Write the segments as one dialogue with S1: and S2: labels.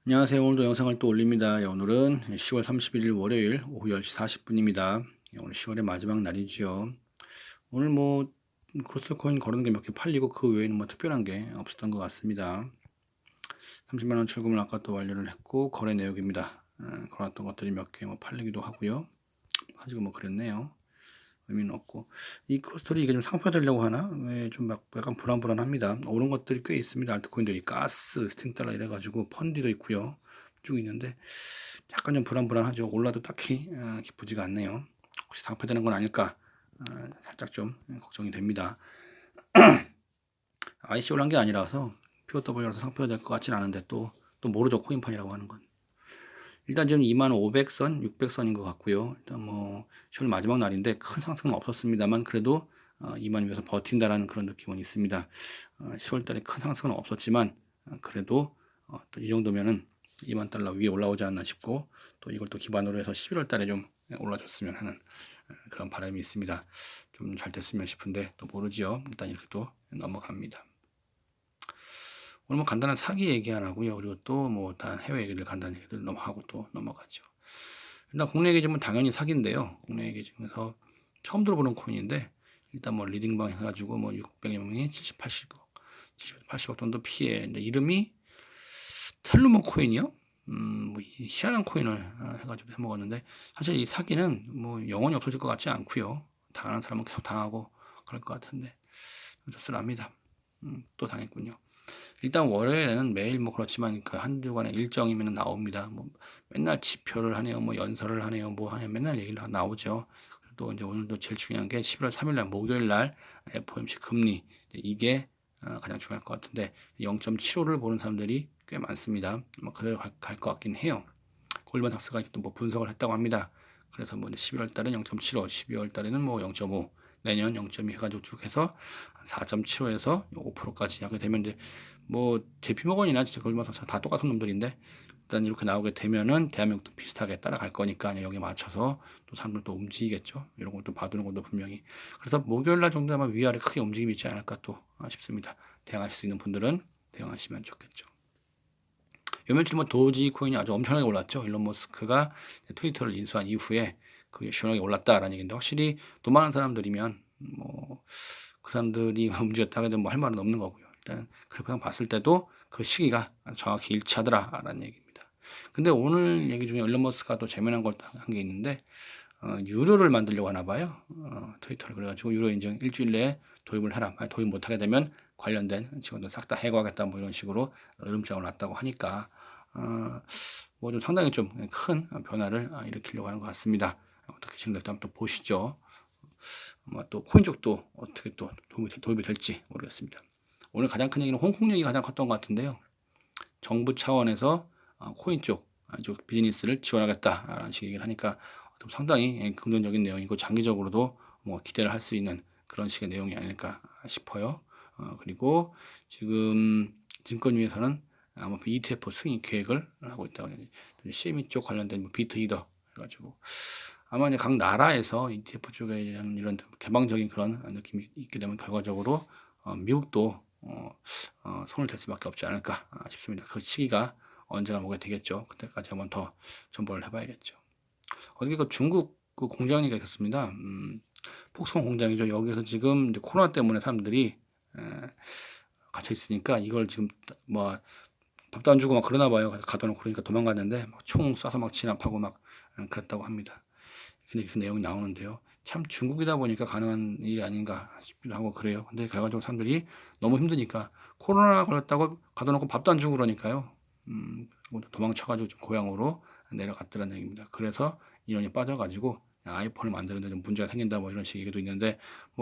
S1: 안녕하세요. 오늘도 영상을 또 올립니다. 오늘은 10월 31일 월요일 오후 10시 40분입니다. 오늘 10월의 마지막 날이죠. 오늘 크로스 코인 거르는 게 몇 개 팔리고 그 외에는 특별한 게 없었던 것 같습니다. 30만 원 출금을 아까 또 완료를 했고 거래 내역입니다. 걸었던 것들이 몇 개 팔리기도 하고요. 가지고 그랬네요. 의미는 없고 이 크로스토리 이게 좀 상표되려고 하나? 왜 좀 약간 불안합니다. 오른 것들이 꽤 있습니다. 알트코인들이 가스, 스팅달러 이래가지고 펀디도 있고요. 쭉 있는데 약간 좀 불안하죠. 올라도 딱히 기쁘지가 않네요. 혹시 상표되는 건 아닐까? 살짝 좀 걱정이 됩니다. ICO를 한 게 아니라서 POW라서 상표가 될 것 같진 않은데 또 모르죠. 코인판이라고 하는 건. 일단 지금 2500선, 600선인 것 같고요. 일단 10월 마지막 날인데 큰 상승은 없었습니다만 그래도 2만 위에서 버틴다라는 그런 느낌은 있습니다. 10월 달에 큰 상승은 없었지만 그래도 또 이 정도면은 2만 달러 위에 올라오지 않나 싶고 또 이걸 또 기반으로 해서 11월 달에 좀 올라줬으면 하는 그런 바람이 있습니다. 좀 잘 됐으면 싶은데 또 모르지요. 일단 이렇게 또 넘어갑니다. 오늘 간단한 사기 얘기 안 하고요. 그리고 또 다 해외 얘기들 간단한 얘기들 하고 또 넘어가죠. 일단 국내 계정은 당연히 사기인데요. 국내 계정에서 처음 들어보는 코인인데 일단 리딩방 해가지고 600여 명이 70, 80억, 80억 정도 피해. 근데 이름이 텔루몬 코인이요. 희한한 코인을 해가지고 해먹었는데 사실 이 사기는 영원히 없어질 것 같지 않고요. 당하는 사람은 계속 당하고 그럴 것 같은데 좀 씁쓸합니다. 또 당했군요. 일단 월요일에는 매일 그렇지만 그 한 주간의 일정이면 나옵니다. 맨날 지표를 하네요, 연설을 하네요, 하네요, 맨날 얘기가 나오죠. 또 이제 오늘도 제일 중요한 게 11월 3일 날 목요일 날 FOMC 금리 이게 가장 중요할 것 같은데 0.75를 보는 사람들이 꽤 많습니다. 그대로 갈 것 같긴 해요. 골드만삭스가 또 분석을 했다고 합니다. 그래서 11월 달은 0.75, 12월 달에는 0.5, 내년 0.2 해가지고 쭉 해서 4.75에서 5%까지 하게 되면 이제 JP모건이나 진짜 골드만삭스 다 똑같은 놈들인데 일단 이렇게 나오게 되면은 대한민국도 비슷하게 따라갈 거니까 여기에 맞춰서 또 사람들 또 움직이겠죠. 이런 것도 봐두는 것도 분명히. 그래서 목요일 날 정도 아마 위아래 크게 움직임이 있지 않을까 또 싶습니다. 대응하실 수 있는 분들은 대응하시면 좋겠죠. 요 며칠 도지 코인이 아주 엄청나게 올랐죠. 일론 머스크가 트위터를 인수한 이후에 그게 시원하게 올랐다라는 얘기인데 확실히 돈 많은 사람들이면 그 사람들이 움직였다 하게 되면 할 말은 없는 거고요. 일단 그래프상 봤을 때도 그 시기가 정확히 일치하더라라는 얘기입니다. 근데 오늘 얘기 중에 일론 머스크가 또 재미난 걸 한 게 있는데 유료를 만들려고 하나 봐요. 트위터를 그래가지고 유료 인증 일주일 내에 도입을 해라. 도입 못하게 되면 관련된 직원들 싹 다 해고하겠다 이런 식으로 으름장을 놨다고 하니까 좀 상당히 좀 큰 변화를 일으키려고 하는 것 같습니다. 어떻게 진행될지 한번 또 보시죠. 아마 또 코인 쪽도 어떻게 또 도입이 될지 모르겠습니다. 오늘 가장 큰 얘기는 홍콩 얘기 가장 컸던 것 같은데요. 정부 차원에서 코인 쪽 비즈니스를 지원하겠다라는 식 얘기를 하니까 상당히 긍정적인 내용이고 장기적으로도 기대를 할 수 있는 그런 식의 내용이 아닐까 싶어요. 그리고 지금 증권위에서는 아마 ETF 승인 계획을 하고 있다고 해요. CME 쪽 관련된 비트 이더 해가지고 아마 이제 각 나라에서 ETF 쪽에 이런 개방적인 그런 느낌이 있게 되면 결과적으로 미국도 손을 댈 수밖에 없지 않을까 싶습니다. 그 시기가 언제가 오게 되겠죠. 그때까지 한번 더 정보를 해봐야겠죠. 어저께 중국 그 공장이 있었습니다. 폭스콘 공장이죠. 여기서 지금 이제 코로나 때문에 사람들이 갇혀 있으니까 이걸 지금 밥도 안 주고 그러나 봐요. 가둬놓고 그러니까 도망갔는데 총 쏴서 진압하고 그랬다고 합니다. 근데 그 내용이 나오는데요. 참 중국이다 보니까 가능한 일이 아닌가 싶기도 하고 그래요. 근데 결과적으로 사람들이 너무 힘드니까 코로나 걸렸다고 가둬놓고 밥도 안 주고 그러니까요. 도망쳐가지고 좀 고향으로 내려갔더라는 얘기입니다. 그래서 인원이 빠져가지고 아이폰을 만드는데 좀 문제가 생긴다 이런 식 얘기도 있는데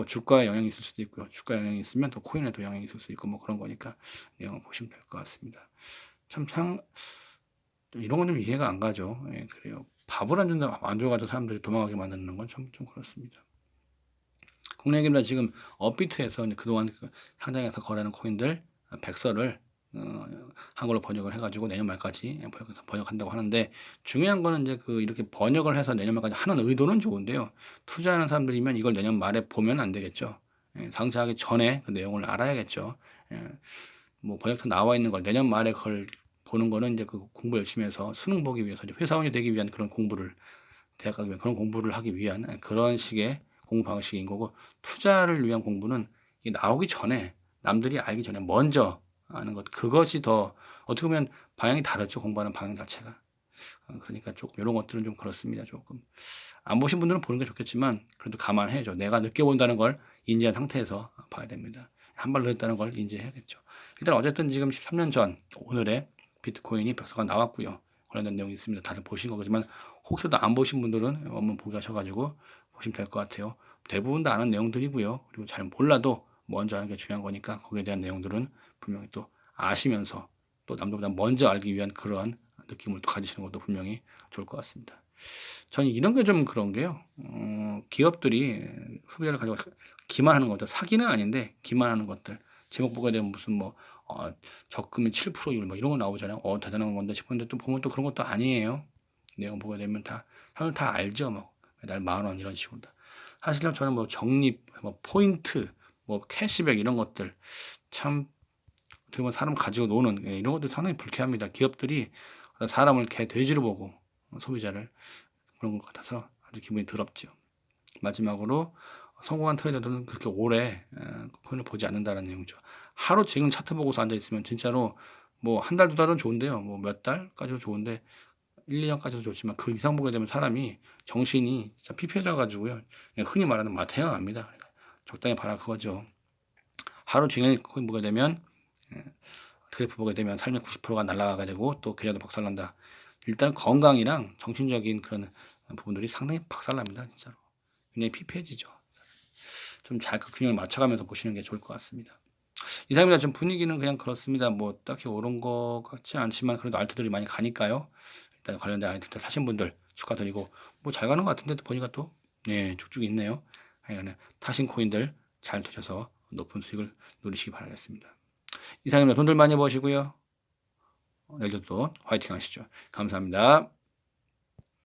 S1: 주가에 영향이 있을 수도 있고요. 주가 영향이 있으면 또 코인에도 영향이 있을 수 있고 그런 거니까 내용을 보시면 될 것 같습니다. 이런 건 좀 이해가 안 가죠. 예, 그래요. 밥을 안 줘가지고 사람들이 도망가게 만드는 건 좀 그렇습니다. 국내 얘기입니다. 지금 업비트에서 그동안 상장해서 거래하는 코인들 100서를 한글로 번역을 해가지고 내년 말까지 번역한다고 하는데 중요한 거는 이제 이렇게 번역을 해서 내년 말까지 하는 의도는 좋은데요. 투자하는 사람들이면 이걸 내년 말에 보면 안 되겠죠. 예, 상장하기 전에 그 내용을 알아야겠죠. 예, 번역서 나와 있는 걸 내년 말에 그걸 보는 거는 이제 그 공부 열심히 해서 수능 보기 위해서 이제 회사원이 되기 위한 그런 공부를 대학 가기 위한 그런 공부를 하기 위한 그런 식의 공부 방식인 거고 투자를 위한 공부는 이게 나오기 전에 남들이 알기 전에 먼저 아는 것 그것이 더 어떻게 보면 방향이 다르죠. 공부하는 방향 자체가. 그러니까 조금 이런 것들은 좀 그렇습니다. 조금 안 보신 분들은 보는 게 좋겠지만 그래도 감안해야죠. 내가 늦게 본다는 걸 인지한 상태에서 봐야 됩니다. 한 발 늦었다는 걸 인지해야겠죠. 일단 어쨌든 지금 13년 전 오늘의 비트코인이 벽서가 나왔고요. 관련된 내용이 있습니다. 다들 보신 거지만 혹시라도 안 보신 분들은 원문 보기 하셔가지고 보시면 될 것 같아요. 대부분 다 아는 내용들이고요. 그리고 잘 몰라도 먼저 아는 게 중요한 거니까 거기에 대한 내용들은 분명히 또 아시면서 또 남들보다 먼저 알기 위한 그러한 느낌을 또 가지시는 것도 분명히 좋을 것 같습니다. 저는 이런 게 좀 그런 게요. 기업들이 소비자를 가지고 기만하는 거죠. 사기는 아닌데 기만하는 것들. 제목 보게 되면 무슨 뭐 적금이 7%율 뭐 이런 거 나오잖아요. 대단한 건데 싶은데 또 보면 또 그런 것도 아니에요. 내용 보게 되면 다 사람들 다 알죠. 뭐 매달 10,000원 이런 식으로 다. 사실은 저는 뭐 적립, 뭐 포인트, 뭐 캐시백 이런 것들 참 어떻게 보면 사람 가지고 노는 이런 것도 상당히 불쾌합니다. 기업들이 사람을 개 돼지로 보고 소비자를 그런 것 같아서 아주 기분이 더럽죠. 마지막으로 성공한 트레이더들은 그렇게 오래 코인을 보지 않는다는 내용이죠. 하루 지금 차트 보고서 앉아 있으면 진짜로 뭐 한 달, 두 달은 좋은데요. 뭐 몇 달까지도 좋은데 1, 2년까지도 좋지만 그 이상 보게 되면 사람이 정신이 진짜 피폐해져 가지고요. 그냥 흔히 말하는 마태형합니다. 그러니까 적당히 봐라 그거죠. 하루 종일 코인 보게 되면 그래프 보게 되면 삶의 90%가 날아가게 되고 또 계좌도 박살난다. 일단 건강이랑 정신적인 그런 부분들이 상당히 박살납니다. 진짜로. 굉장히 피폐해지죠. 좀 잘 그 균형을 맞춰가면서 보시는 게 좋을 것 같습니다. 이상입니다. 좀 분위기는 그냥 그렇습니다. 뭐 딱히 오른 것 같지 않지만 그래도 알트들이 많이 가니까요. 일단 관련된 알트 사신 분들 축하드리고 뭐 잘 가는 것 같은데 또 보니까 또 네, 쭉쭉 있네요. 하여간 타신 코인들 잘 되셔서 높은 수익을 누리시기 바라겠습니다. 이상입니다. 돈들 많이 버시고요. 내일도 또 화이팅 하시죠. 감사합니다.